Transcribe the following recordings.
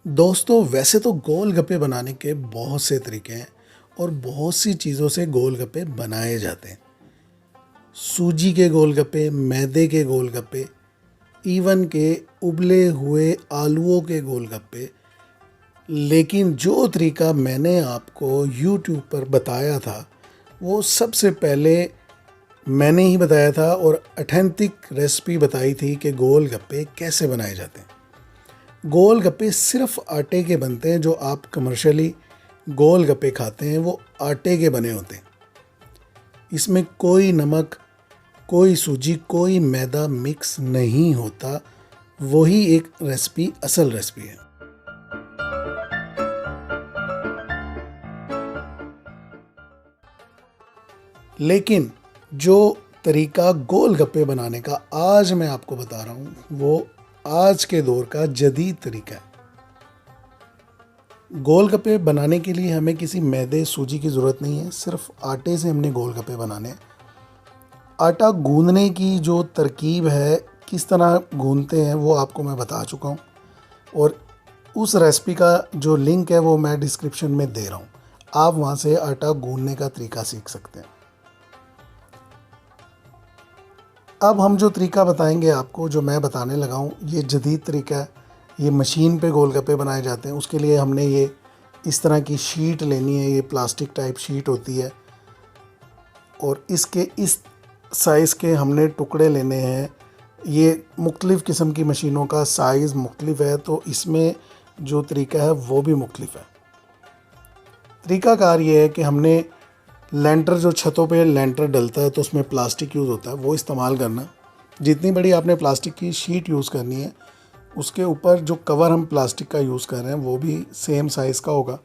दोस्तों वैसे तो गोलगप्पे बनाने के बहुत से तरीके हैं और बहुत सी चीज़ों से गोलगप्पे बनाए जाते हैं। सूजी के गोलगप्पे, मैदे के गोलगप्पे, इवन के उबले हुए आलूओं के गोलगप्पे। लेकिन जो तरीका मैंने आपको यूट्यूब पर बताया था वो सबसे पहले मैंने ही बताया था और ऑथेंटिक रेसिपी बताई थी कि गोलगप्पे कैसे बनाए जाते हैं। गोलगप्पे सिर्फ आटे के बनते हैं। जो आप कमर्शियली गोलगप्पे खाते हैं वो आटे के बने होते हैं। इसमें कोई नमक, कोई सूजी, कोई मैदा मिक्स नहीं होता। वही एक रेसिपी, असल रेसिपी है। लेकिन जो तरीका गोलगप्पे बनाने का आज मैं आपको बता रहा हूँ वो आज के दौर का जदीद तरीका है। गोलगप्पे बनाने के लिए हमें किसी मैदे, सूजी की ज़रूरत नहीं है। सिर्फ आटे से हमने गोलगप्पे बनाने हैं। आटा गूंदने की जो तरकीब है, किस तरह गूंदते हैं, वो आपको मैं बता चुका हूँ और उस रेसिपी का जो लिंक है वो मैं डिस्क्रिप्शन में दे रहा हूँ। आप वहाँ से आटा गूंदने का तरीका सीख सकते हैं। अब हम जो तरीका बताएंगे आपको, जो मैं बताने लगा हूँ, ये जदीद तरीका है। ये मशीन पे गोलगप्पे बनाए जाते हैं। उसके लिए हमने ये इस तरह की शीट लेनी है। ये प्लास्टिक टाइप शीट होती है और इसके इस साइज़ के हमने टुकड़े लेने हैं। ये मुख्तलिफ़ किस्म की मशीनों का साइज़ मुख्तलिफ है, तो इसमें जो तरीका है वो भी मुख्तलिफ है। तरीकाकार ये है कि हमने लेंटर, जो छतों पे लेंटर डलता है तो उसमें प्लास्टिक यूज़ होता है, वो इस्तेमाल करना। जितनी बड़ी आपने प्लास्टिक की शीट यूज़ करनी है, उसके ऊपर जो कवर हम प्लास्टिक का यूज़ कर रहे हैं वो भी सेम साइज़ का होगा।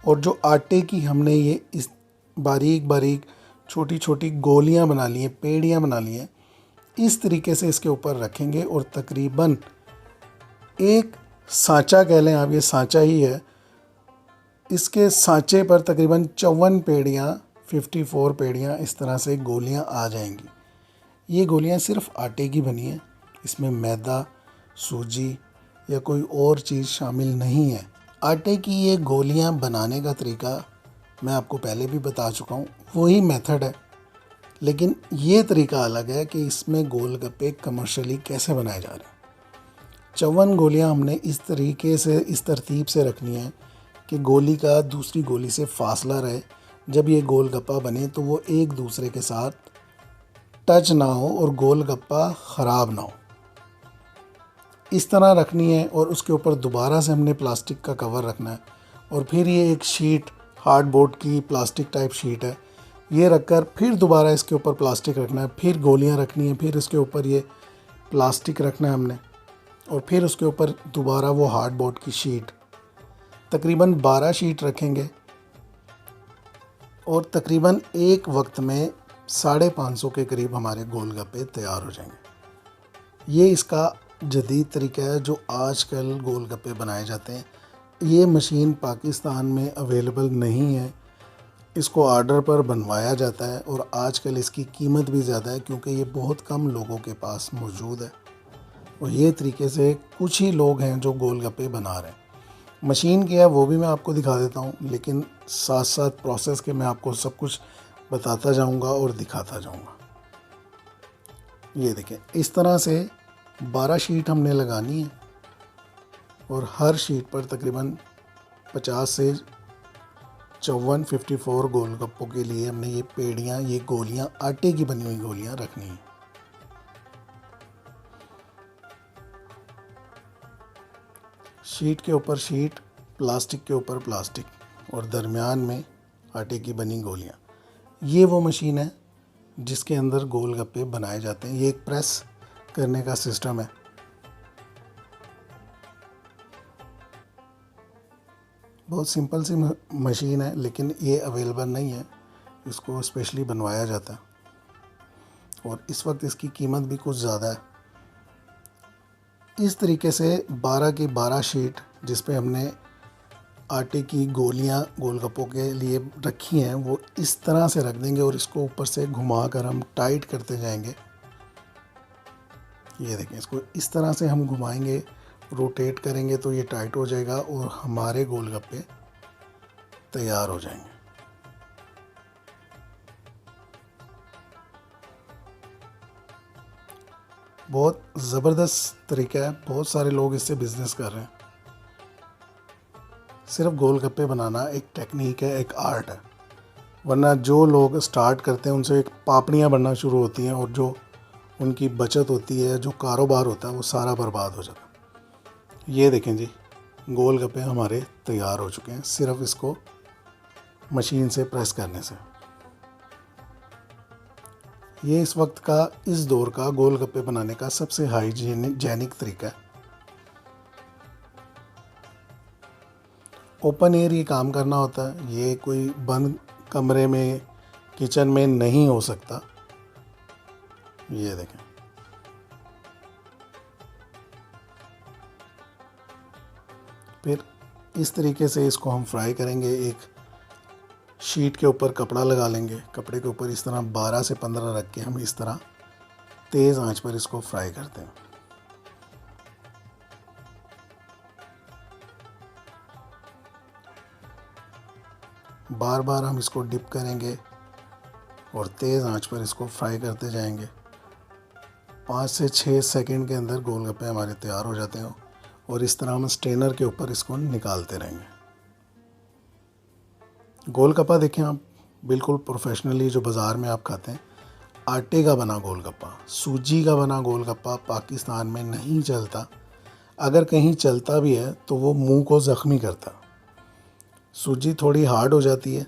और जो आटे की हमने ये इस बारीक बारीक छोटी छोटी गोलियां बना ली हैं, पेड़ियाँ बना ली हैं, इस तरीके से इसके ऊपर रखेंगे और तकरीबन एक सांचा कह लें आप, ये सांचा ही है। इसके सांचे पर तकरीबन 54 पेड़ियाँ, 54 पेड़ियाँ इस तरह से गोलियां आ जाएंगी। ये गोलियां सिर्फ आटे की बनी हैं। इसमें मैदा, सूजी या कोई और चीज़ शामिल नहीं है। आटे की ये गोलियां बनाने का तरीका मैं आपको पहले भी बता चुका हूँ, वही मेथड है। लेकिन ये तरीका अलग है कि इसमें गोलगप्पे कमर्शियली कैसे बनाए जा रहे हैं। 54 गोलियां हमने इस तरीके से, इस तरतीब से रखनी है कि गोली का दूसरी गोली से फासला रहे। जब ये गोलगप्पा बने तो वो एक दूसरे के साथ टच ना हो और गोलगप्पा ख़राब ना हो, इस तरह रखनी है। और उसके ऊपर दोबारा से हमने प्लास्टिक का कवर रखना है। और फिर ये एक शीट, हार्डबोर्ड की प्लास्टिक टाइप शीट है, ये रखकर फिर दोबारा इसके ऊपर प्लास्टिक रखना है। फिर गोलियां रखनी है, फिर इसके ऊपर ये प्लास्टिक रखना है हमने, और फिर उसके ऊपर दोबारा वो हार्डबोर्ड की शीट। तकरीबन 12 शीट रखेंगे और तकरीबन एक वक्त में 550 के करीब हमारे गोलगप्पे तैयार हो जाएंगे। ये इसका जदीद तरीका है जो आजकल गोलगप्पे बनाए जाते हैं। ये मशीन पाकिस्तान में अवेलेबल नहीं है। इसको ऑर्डर पर बनवाया जाता है और आजकल इसकी कीमत भी ज़्यादा है क्योंकि ये बहुत कम लोगों के पास मौजूद है। और ये तरीके से कुछ ही लोग हैं जो गोलगप्पे बना रहे हैं। मशीन क्या है वो भी मैं आपको दिखा देता हूँ, लेकिन साथ साथ प्रोसेस के मैं आपको सब कुछ बताता जाऊँगा और दिखाता जाऊँगा। ये देखें, इस तरह से 12 शीट हमने लगानी है और हर शीट पर तकरीबन 50 से 54 गोलगप्पों के लिए हमने ये पेड़ियाँ, ये गोलियाँ, आटे की बनी हुई गोलियाँ रखनी है। शीट के ऊपर शीट, प्लास्टिक के ऊपर प्लास्टिक और दरमियान में आटे की बनी गोलियाँ। ये वो मशीन है जिसके अंदर गोलगप्पे बनाए जाते हैं। ये एक प्रेस करने का सिस्टम है। बहुत सिंपल सी मशीन है, लेकिन ये अवेलेबल नहीं है, इसको स्पेशली बनवाया जाता है और इस वक्त इसकी कीमत भी कुछ ज़्यादा है। इस तरीके से 12 की 12 शीट जिस पे हमने आटे की गोलियां गोलगप्पों के लिए रखी हैं वो इस तरह से रख देंगे और इसको ऊपर से घुमा कर हम टाइट करते जाएंगे। ये देखें, इसको इस तरह से हम घुमाएंगे रोटेट करेंगे तो ये टाइट हो जाएगा और हमारे गोलगप्पे तैयार हो जाएंगे। बहुत ज़बरदस्त तरीका है, बहुत सारे लोग इससे बिज़नेस कर रहे हैं। सिर्फ गोलगप्पे बनाना एक टेक्निक है, एक आर्ट है, वरना जो लोग स्टार्ट करते हैं उनसे एक पापड़ियाँ बनना शुरू होती हैं और जो उनकी बचत होती है, जो कारोबार होता है, वो सारा बर्बाद हो जाता है। ये देखें जी, गोलगप्पे हमारे तैयार हो चुके हैं सिर्फ इसको मशीन से प्रेस करने से। ये इस वक्त का, इस दौर का गोलगप्पे बनाने का सबसे हाइजीनिक तरीका है। ओपन एयर ये काम करना होता है, ये कोई बंद कमरे में, किचन में नहीं हो सकता। ये देखें, फिर इस तरीके से इसको हम फ्राई करेंगे। एक शीट के ऊपर कपड़ा लगा लेंगे, कपड़े के ऊपर इस तरह 12 से 15 रख के हम इस तरह तेज़ आंच पर इसको फ्राई करते हैं। बार बार हम इसको डिप करेंगे और तेज़ आंच पर इसको फ्राई करते जाएंगे। 5 से 6 सेकंड के अंदर गोलगप्पे हमारे तैयार हो जाते हैं और इस तरह हम स्ट्रेनर के ऊपर इसको निकालते रहेंगे। गोलगप्पा देखें आप, बिल्कुल प्रोफेशनली जो बाज़ार में आप खाते हैं, आटे का बना गोलगप्पा, सूजी का बना गोलगप्पा पाकिस्तान में नहीं चलता। अगर कहीं चलता भी है तो वो मुंह को ज़ख्मी करता। सूजी थोड़ी हार्ड हो जाती है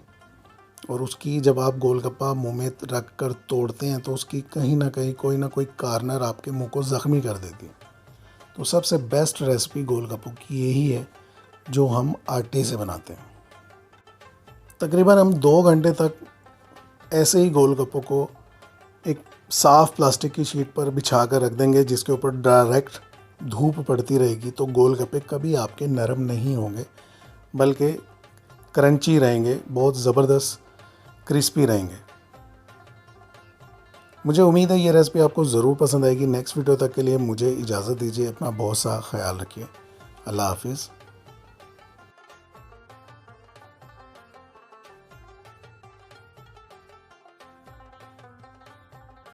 और उसकी जब आप गोलगप्पा मुंह में रख कर तोड़ते हैं तो उसकी कहीं ना कहीं कोई ना कोई कार्नर आपके मुंह को ज़ख्मी कर देती है। तो सबसे बेस्ट रेसिपी गोलगप्पों की यही है जो हम आटे से बनाते हैं। तकरीबन हम 2 घंटे तक ऐसे ही गोलगप्पों को एक साफ़ प्लास्टिक की शीट पर बिछा कर रख देंगे, जिसके ऊपर डायरेक्ट धूप पड़ती रहेगी। तो गोलगप्पे कभी आपके नरम नहीं होंगे, बल्कि क्रंची रहेंगे, बहुत ज़बरदस्त क्रिस्पी रहेंगे। मुझे उम्मीद है ये रेसिपी आपको ज़रूर पसंद आएगी। नेक्स्ट वीडियो तक के लिए मुझे इजाज़त दीजिए। अपना बहुत सा ख्याल रखिए। अल्लाह हाफिज़।